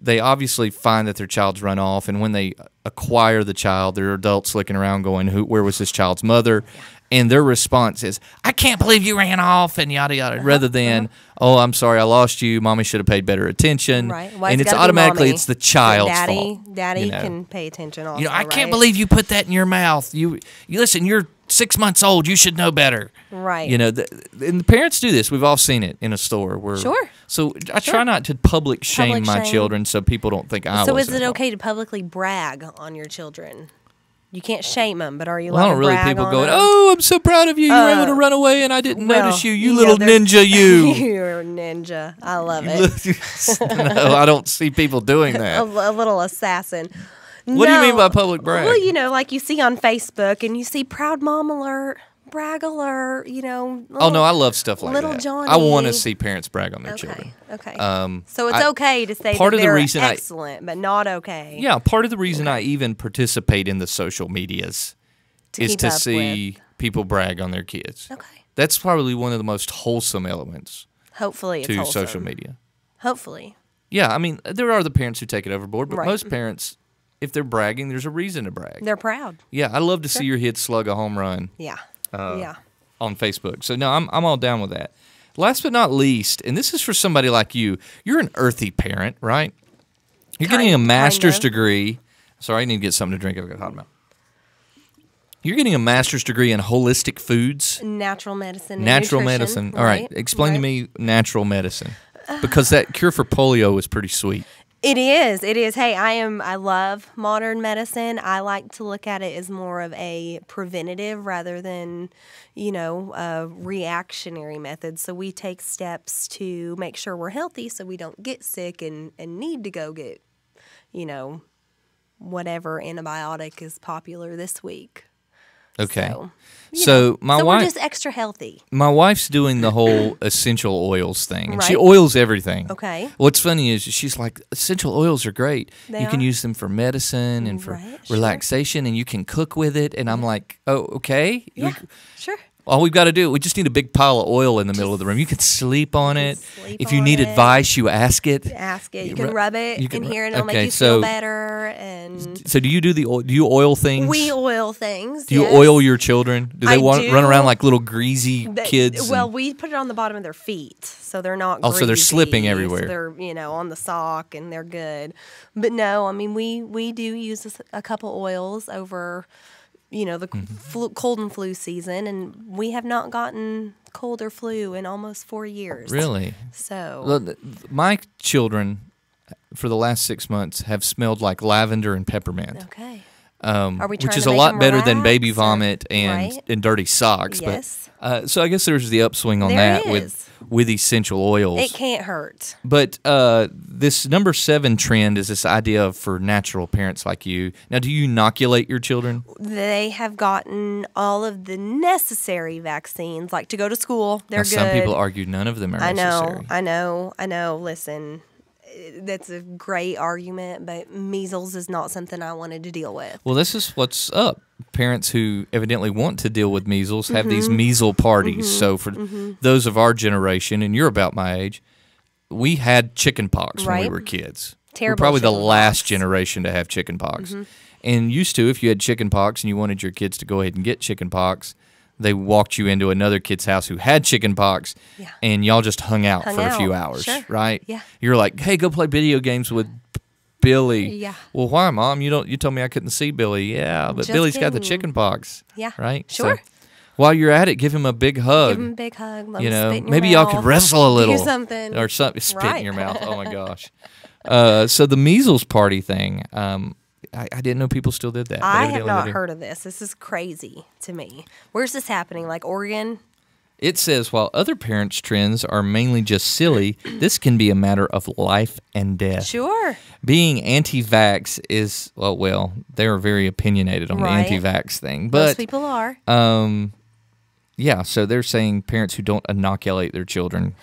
they obviously find that their child's run off, and when they acquire the child, there are adults looking around going, "Where was this child's mother?" Yeah. And their response is, "I can't believe you ran off," and yada yada, rather than, "Oh, I'm sorry, I lost you. Mommy should have paid better attention." Right. And it's automatically it's the child's fault. fault. Daddy can pay attention also. I can't believe you put that in your mouth. You listen, you're 6 months old. You should know better. Right. And the parents do this. We've all seen it in a store. Sure. So I try not to public shame my children so people don't think I was. So is it okay to publicly brag on your children? You can't shame them, but are you allowed I don't to really brag people on going, them? "Oh, I'm so proud of you. You were able to run away and I didn't notice you. You little ninja, you." You're a ninja. I love it. No, I don't see people doing that. A little assassin. What do you mean by public brag? Well, like you see on Facebook and you see proud mom alert, brag alert, Oh, no, I love stuff like little that. Johnny. I want to see parents brag on their children. Okay. So it's okay to say part that of the they're reason excellent, but not okay. Yeah, part of the reason I even participate in the social medias is to see people brag on their kids. Okay. That's probably one of the most wholesome elements. Hopefully it's to wholesome. social media. Hopefully. Yeah, I mean, there are the parents who take it overboard, but Right. most parents, if they're bragging, there's a reason to brag. They're proud. Yeah, I love to see your kid slug a home run. Yeah. On Facebook. So no, I'm all down with that. Last but not least, and this is for somebody like you. You're an earthy parent, right? You're getting a master's degree. Sorry, I need to get something to drink. I've got a hot mouth. You're getting a master's degree in holistic foods. Natural medicine. Natural and medicine. nutrition. All right. Explain to me natural medicine. Because that cure for polio was pretty sweet. It is. It is. Hey, I love modern medicine. I like to look at it as more of a preventative rather than, a reactionary method. So we take steps to make sure we're healthy so we don't get sick and need to go get, whatever antibiotic is popular this week. Okay. So my we're wife, just extra healthy. My wife's doing the whole essential oils thing, and she Right. oils everything. Okay. What's funny is she's like, essential oils are great. They you can are. use them for medicine and for Right, relaxation, and you can cook with it. And I'm like, oh, okay. Yeah, sure. All we've got to do, we just need a big pile of oil in the middle of the room. You can sleep on it. If you need advice, you ask it. Ask it. You can rub it in here, and it'll make you feel better. And so, do you do do you oil things? We oil things. Do you oil your children? Do they run around like little greasy kids? Well, we put it on the bottom of their feet, so they're not. Oh, so they're slipping everywhere. So they're on the sock, and they're good. But no, I mean we do use a couple oils over. The cold and flu season, and we have not gotten cold or flu in almost 4 years. Really? So my children, for the last 6 months, have smelled like lavender and peppermint. Okay. Are we which is a lot better than baby vomit and dirty socks. Yes. But so I guess there's the upswing on that with essential oils. It can't hurt. But this number 7 trend is this idea for natural parents like you. Now, do you inoculate your children? They have gotten all of the necessary vaccines, like to go to school. They're good. Some people argue none of them are necessary. I know. Listen, that's a great argument, but measles is not something I wanted to deal with. Well, this is what's up. Parents who evidently want to deal with measles have these measles parties. So for those of our generation, and you're about my age, we had chicken pox when we were kids. Terrible. We're probably the last generation to have chicken pox. And used to, if you had chicken pox and you wanted your kids to go ahead and get chicken pox, they walked you into another kid's house who had chicken pox, and y'all just hung out for a few hours, right? Yeah. You're like, hey, go play video games with Billy. Yeah. Well, why, Mom? You told me I couldn't see Billy. Yeah, but Billy's got the chicken pox. Yeah. Right? Sure. So, while you're at it, give him a big hug. Give him a big hug. Let him spit in your maybe mouth. y'all could wrestle a little. Do something. Or something. Spit in your mouth. Oh, my gosh. So the measles party thing, I didn't know people still did that. I have not heard of this. This is crazy to me. Where's this happening? Like Oregon? It says, while other parents' trends are mainly just silly, this can be a matter of life and death. Sure. Being anti-vax is, well, they're very opinionated on the anti-vax thing. But, most people are. Yeah, so they're saying parents who don't inoculate their children,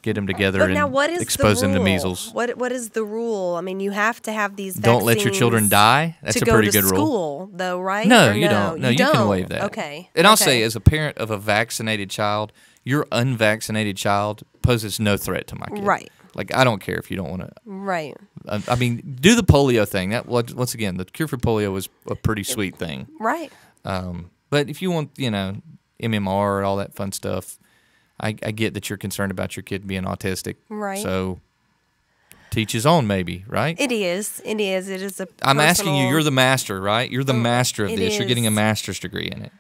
get them together now, what is expose the them to rule? measles. What is the rule? I mean, you have to have these vaccines. Don't let your children die. That's a pretty good rule. To go to school, though, right? No, you don't. No, you can waive that. Okay. And I'll say, as a parent of a vaccinated child, your unvaccinated child poses no threat to my kid. Right. Like, I don't care if you don't want to. Right. I mean, do the polio thing. That once again, the cure for polio was a pretty sweet thing. Right. But if you want, MMR, all that fun stuff, I get that you're concerned about your kid being autistic. Right. So teach his own, maybe, right? It is. It is a I'm asking you, you're the master, right? You're the master of this. You're getting a master's degree in it.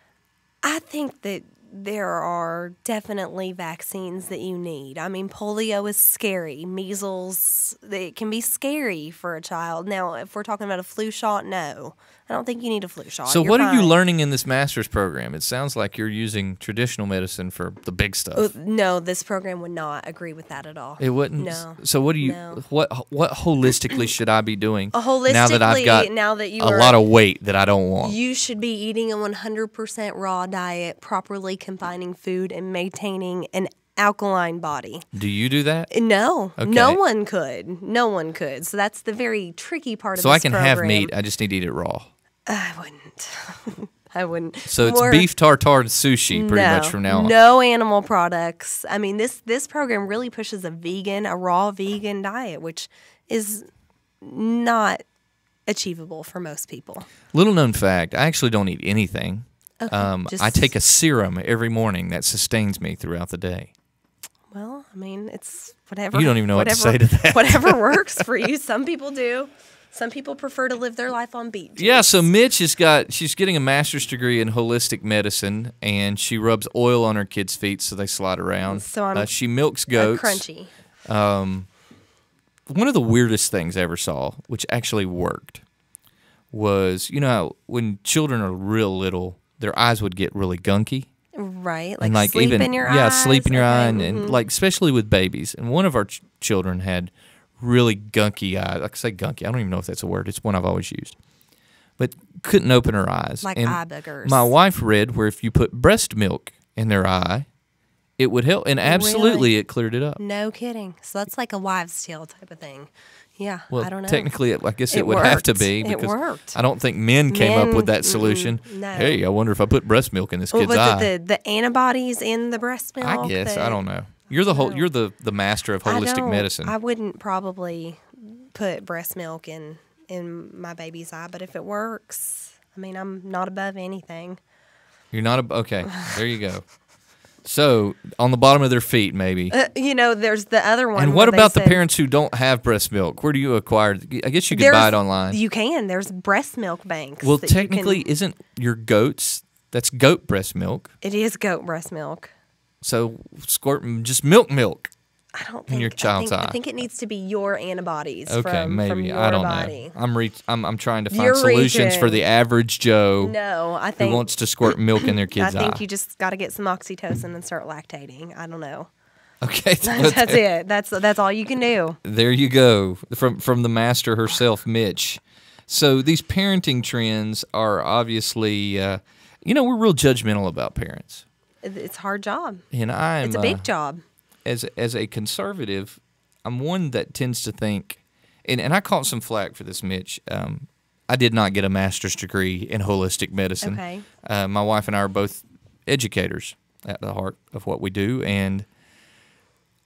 I think that there are definitely vaccines that you need. I mean, polio is scary. Measles, it can be scary for a child. Now, if we're talking about a flu shot, no. I don't think you need a flu shot. So what are you learning in this master's program? It sounds like you're using traditional medicine for the big stuff. No, this program would not agree with that at all. It wouldn't? No. So what do you what holistically should I be doing holistically, now that I've got a lot of weight that I don't want? You should be eating a 100% raw diet, properly combining food and maintaining an alkaline body. Do you do that? No. Okay. No one could. No one could. So that's the very tricky part of this So I can program. have meat, I just need to eat it raw. I wouldn't. I wouldn't. So it's beef tartare sushi pretty much from now on. No animal products. I mean, this program really pushes a raw vegan diet, which is not achievable for most people. Little known fact, I actually don't eat anything. Okay, I take a serum every morning that sustains me throughout the day. Well, I mean, it's whatever. You don't even know what to say to that. Whatever works for you. Some people do. Some people prefer to live their life on beet juice. Yeah, so Mitch she's getting a master's degree in holistic medicine, and she rubs oil on her kids' feet so they slide around. So she milks goats. Crunchy. One of the weirdest things I ever saw, which actually worked, was, how when children are real little, their eyes would get really gunky. Right, and sleep in your eye. Yeah, sleep in your eye, and like especially with babies. And one of our children had really gunky eyes. Like I say gunky, I don't even know if that's a word. It's one I've always used. But couldn't open her eyes. Like and eye boogers. My wife read where if you put breast milk in their eye, it would help. And absolutely, it cleared it up. No kidding. So that's like a wives' tale type of thing. Yeah, Well, I don't know. technically, I guess it would have to worked. be It because worked. I don't think men came up with that Mm-mm, solution. no. Hey, I wonder if I put breast milk in this Well, kid's was eye. it the antibodies in the breast milk? I guess that- I don't know. You're the master of holistic medicine. I wouldn't probably put breast milk in my baby's eye, but if it works, I mean, I'm not above anything. You're not okay. There you go. So on the bottom of their feet, maybe. There's the other one. And where what they about the said- parents who don't have breast milk? Where do you acquire? I guess you could buy it online. You can. There's breast milk banks. Well, that you technically, can- isn't your goat's? That's goat breast milk. it is goat breast milk. So squirt just milk I don't in think your child's eye. I think it needs to be your antibodies. Okay, from maybe your I don't body. know. I'm trying to find You're solutions for reaching. the average Joe. No, I who think wants to squirt milk in their kid's I think eye. you just got to get some oxytocin and start lactating. I don't know. Okay, That's it. That's all you can do. There you go, from the master herself, Mitch. So these parenting trends are obviously, we're real judgmental about parents, It's a hard job. and It's a big job. As a conservative, I'm one that tends to think, and I caught some flack for this, Mitch. I did not get a master's degree in holistic medicine. Okay. My wife and I are both educators at the heart of what we do, and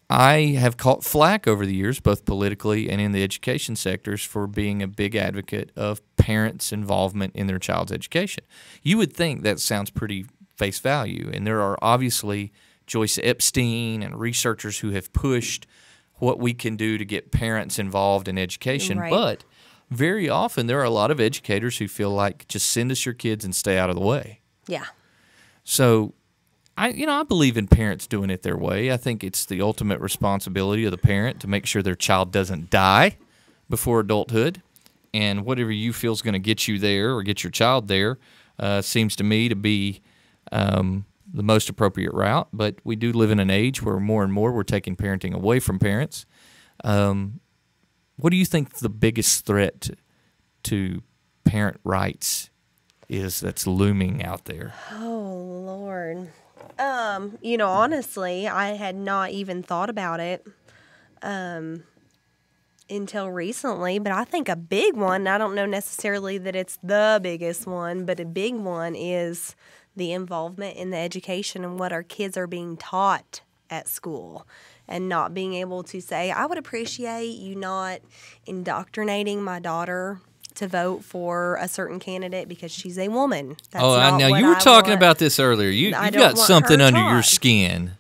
I have caught flack over the years, both politically and in the education sectors, for being a big advocate of parents' involvement in their child's education. You would think that sounds pretty face value, and there are obviously Joyce Epstein and researchers who have pushed what we can do to get parents involved in education. Right. But very often there are a lot of educators who feel like just send us your kids and stay out of the way. Yeah. So I believe in parents doing it their way. I think it's the ultimate responsibility of the parent to make sure their child doesn't die before adulthood. And whatever you feel is going to get you there or get your child there seems to me to be the most appropriate route, but we do live in an age where more and more we're taking parenting away from parents. What do you think the biggest threat to parent rights is that's looming out there? Oh, Lord. Honestly, I had not even thought about it until recently, but I think a big one, I don't know necessarily that it's the biggest one, but a big one is the involvement in the education and what our kids are being taught at school, and not being able to say, I would appreciate you not indoctrinating my daughter to vote for a certain candidate because she's a woman. That's not now what you were I talking want. about this earlier. You've I don't got want something her under your taught. skin.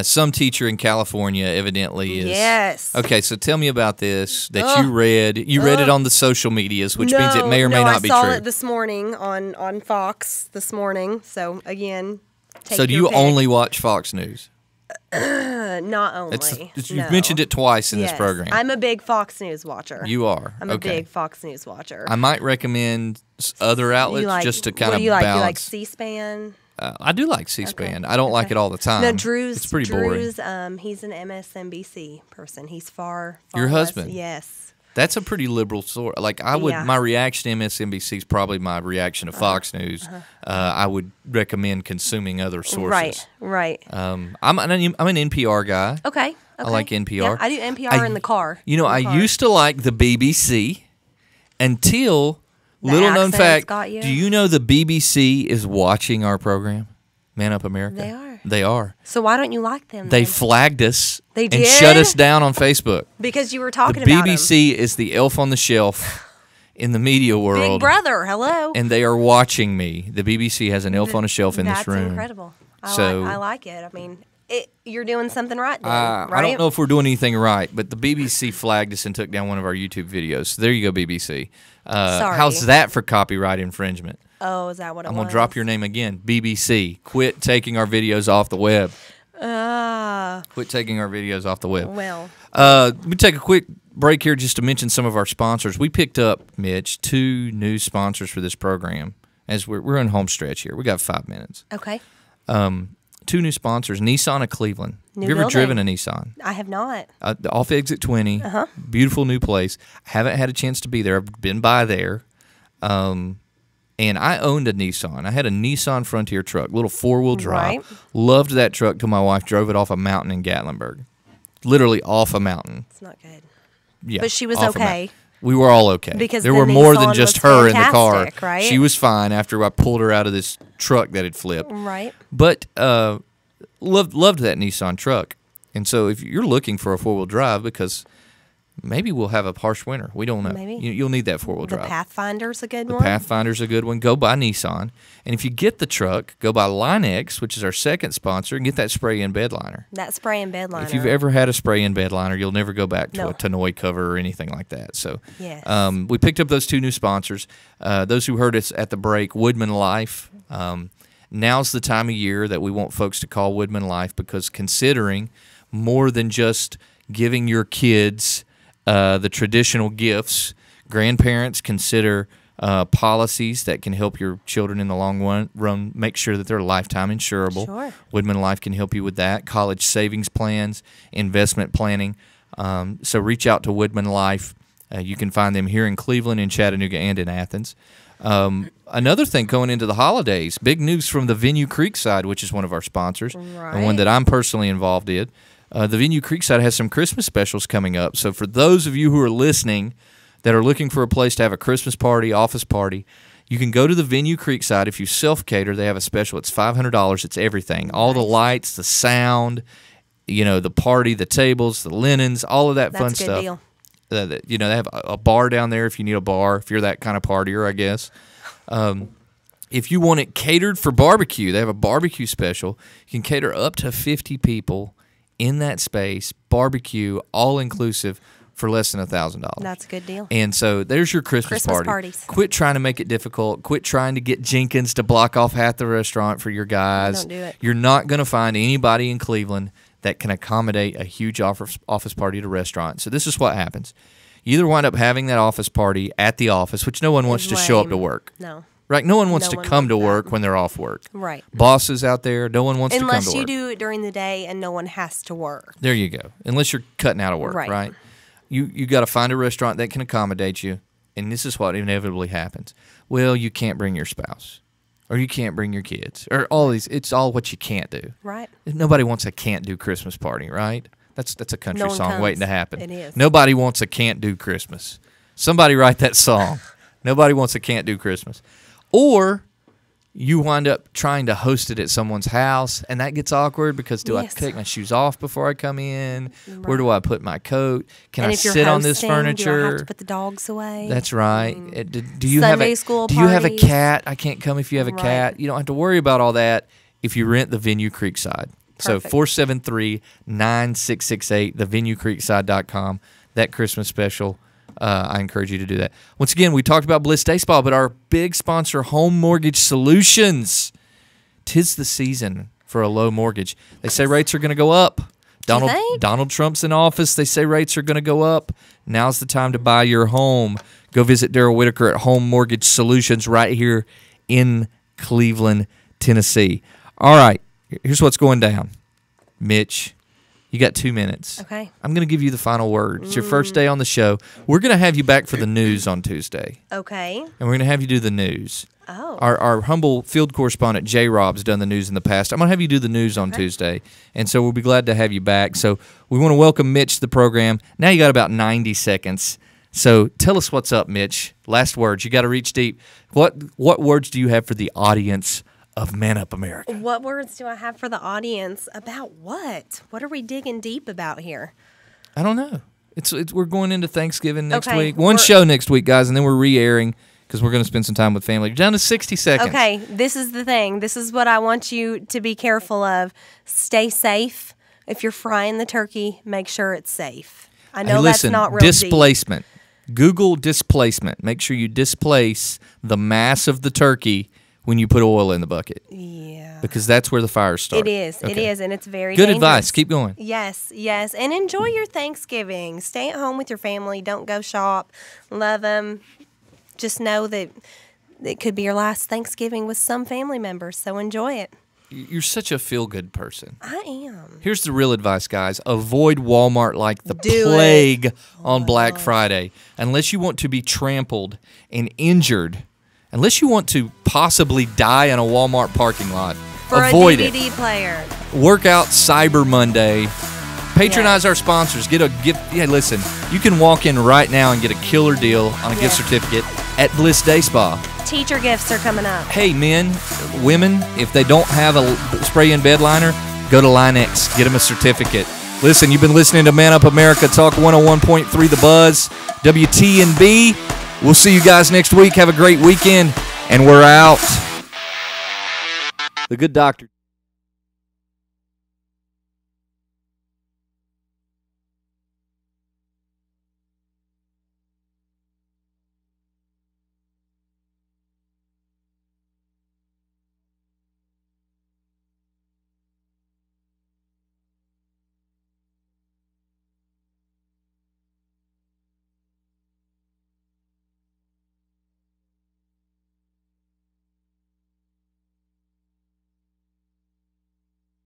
Some teacher in California evidently is. Yes. Okay, so tell me about this that you read. You read it on the social medias, which means it may or may not be I saw true. it this morning on Fox this morning. So again, take So do your you pick. only watch Fox News? Not only. You've no. mentioned it twice in Yes, this program. I'm a big Fox News watcher. You are. I'm Okay. a big Fox News watcher. I might recommend other outlets You like, just to kind what of do you like? balance. You like C-SPAN? I do like C-SPAN. I don't like it all the time. No, Drew's. It's pretty boring. Drew's, he's an MSNBC person. He's far Your less- husband? Yes. That's a pretty liberal sort. Like Yeah. my reaction to MSNBC is probably my reaction to Fox News. I would recommend consuming other sources. Right. I'm an NPR guy. Okay. I like NPR. Yeah, I do NPR in the car. I used to like the BBC until The little known accents fact. got you? Do you know the BBC is watching our program, Man Up America? They are. They are. So why don't you like them? They then? flagged us They and shut did? us down on Facebook. Because you were The talking about them. BBC is the elf on the shelf in the media world. Big Brother, hello. And they are watching me. The BBC has an elf on a shelf in this That's room. incredible. So I like it. I mean, you're doing something right then, I right? don't know if we're doing anything right, but the BBC flagged us and took down one of our YouTube videos. So there you go, BBC. Sorry. How's that for copyright infringement? Oh, is that what it I'm was? going to drop your name again. BBC. Quit taking our videos off the web. Quit taking our videos off the web. Well. Let me take a quick break here just to mention some of our sponsors. We picked up, Mitch, 2 new sponsors for this program. As we're in home stretch here. We got 5 minutes. Okay. 2 new sponsors. Nissan of Cleveland. New Have you ever building. driven a Nissan? I have not. Off exit 20. Beautiful new place. Haven't had a chance to be there. I've been by there. And I owned a Nissan. I had a Nissan Frontier truck, little four-wheel drive. Right. Loved that truck till my wife drove it off a mountain in Gatlinburg. Literally off a mountain. It's not good. Yeah, But she was off a okay. mountain. We were all okay. Because there the were more than Nissan just was her in the car. fantastic, right? She was fine after I pulled her out of this truck that had flipped. Right. But loved that Nissan truck. And so if you're looking for a four-wheel drive, because maybe we'll have a harsh winter. We don't know. Maybe. You'll need that four-wheel The drive. Pathfinder's a good The one. Pathfinder's a good one. Go buy Nissan. And if you get the truck, go buy Line-X, which is our second sponsor, and get that spray-in bed liner. That spray and bed liner. If you've ever had a spray-in bed liner, you'll never go back to No. a Tannoy cover or anything like that. So Yes. we picked up those two new sponsors. Those who heard us at the break, Woodman Life. Now's the time of year that we want folks to call Woodman Life, because considering more than just giving your kids the traditional gifts, grandparents consider policies that can help your children in the long run make sure that they're lifetime insurable. Sure. Woodman Life can help you with that. College savings plans, investment planning. So reach out to Woodman Life. You can find them here in Cleveland, in Chattanooga, and in Athens. Another thing going into the holidays, big news from the Venue Creekside, which is one of our sponsors, and one that I'm personally involved in. The Venue Creekside has some Christmas specials coming up. So for those of you who are listening that are looking for a place to have a Christmas party, office party, you can go to the Venue Creekside. If you self-cater, they have a special. It's $500. It's everything. All the lights, the sound, the party, the tables, the linens, all of that fun That's a stuff. good deal. They have a bar down there if you need a bar, if you're that kind of partier, I guess. If you want it catered for barbecue, they have a barbecue special. You can cater up to 50 people in that space, barbecue, all-inclusive, for less than $1,000. That's a good deal. And so there's your Christmas party. Parties. Quit trying to make it difficult. Quit trying to get Jenkins to block off half the restaurant for your guys. Don't do it. You're not going to find anybody in Cleveland that can accommodate a huge office party at a restaurant. So this is what happens. You either wind up having that office party at the office, which no one wants to show up to work. No. Right? No one wants No to one come to wants work that. when they're off work. Right. Bosses out there, no one wants to come Unless to you work. do it during the day and no one has to work. There you go. Unless you're cutting out of work, Right. right? You got to find a restaurant that can accommodate you, and this is what inevitably happens. Well, you can't bring your spouse, or you can't bring your kids, or all these. It's all what you can't do. Right. Nobody wants a can't do Christmas party, right? That's a country No one song comes. waiting to happen. It is. Nobody wants a can't do Christmas. Somebody write that song. Nobody wants a can't do Christmas. Or you wind up trying to host it at someone's house, and that gets awkward because do Yes. I take my shoes off before I come in? Right. Where do I put my coat? Can and I if you're sit on this hosting, Do I furniture? have to put the dogs away? That's right. Do you have Sunday a school Do you have a parties. cat? I can't come if you have a Right. cat. You don't have to worry about all that if you rent the Venue Creekside. So Perfect. 473-9668, thevenuecreekside.com. That Christmas special. I encourage you to do that. Once again, we talked about Bliss Day Spa, but our big sponsor, Home Mortgage Solutions. 'Tis the season for a low mortgage. They say rates are going to go up. Donald Trump's in office. They say rates are going to go up. Now's the time to buy your home. Go visit Daryl Whitaker at Home Mortgage Solutions right here in Cleveland, Tennessee. All right, here's what's going down. Mitch, you got 2 minutes. Okay. I'm going to give you the final word. It's your first day on the show. We're going to have you back for the news on Tuesday, Okay. and we're going to have you do the news. Oh. Our humble field correspondent, J. Rob's done the news in the past. I'm going to have you do the news on Tuesday, and so we'll be glad to have you back. So we want to welcome Mitch to the program. Now you got about 90 seconds. So tell us what's up, Mitch. Last words. You got to reach deep. What words do you have for the audience of Man Up America? What words do I have for the audience about what? What are we digging deep about here? I don't know. It's we're going into Thanksgiving next Okay, week. One show next week, guys, and then we're re-airing because we're going to spend some time with family. You're down to 60 seconds. Okay, this is the thing. This is what I want you to be careful of. Stay safe. If you're frying the turkey, make sure it's safe. I know Hey, listen, that's not real deep. displacement. Google displacement. Make sure you displace the mass of the turkey when you put oil in the bucket. Yeah. Because that's where the fires start. It is. It Okay. is, and it's very Good dangerous. advice. Keep going. Yes, yes. And enjoy your Thanksgiving. Stay at home with your family. Don't go shop. Love them. Just know that it could be your last Thanksgiving with some family members, so enjoy it. You're such a feel-good person. I am. Here's the real advice, guys. Avoid Walmart like the Do plague on Black Friday. Unless you want to be trampled and injured, unless you want to possibly die in a Walmart parking lot, For avoid a DVD it. player. Work out Cyber Monday. Patronize our sponsors. Get a gift. Yeah, listen, you can walk in right now and get a killer deal on a gift certificate at Bliss Day Spa. Teacher gifts are coming up. Hey, men, women, if they don't have a spray-in bed liner, go to Line-X. Get them a certificate. Listen, you've been listening to Man Up America Talk 101.3 The Buzz, WTNB. We'll see you guys next week. Have a great weekend, and we're out. The Good Doctor.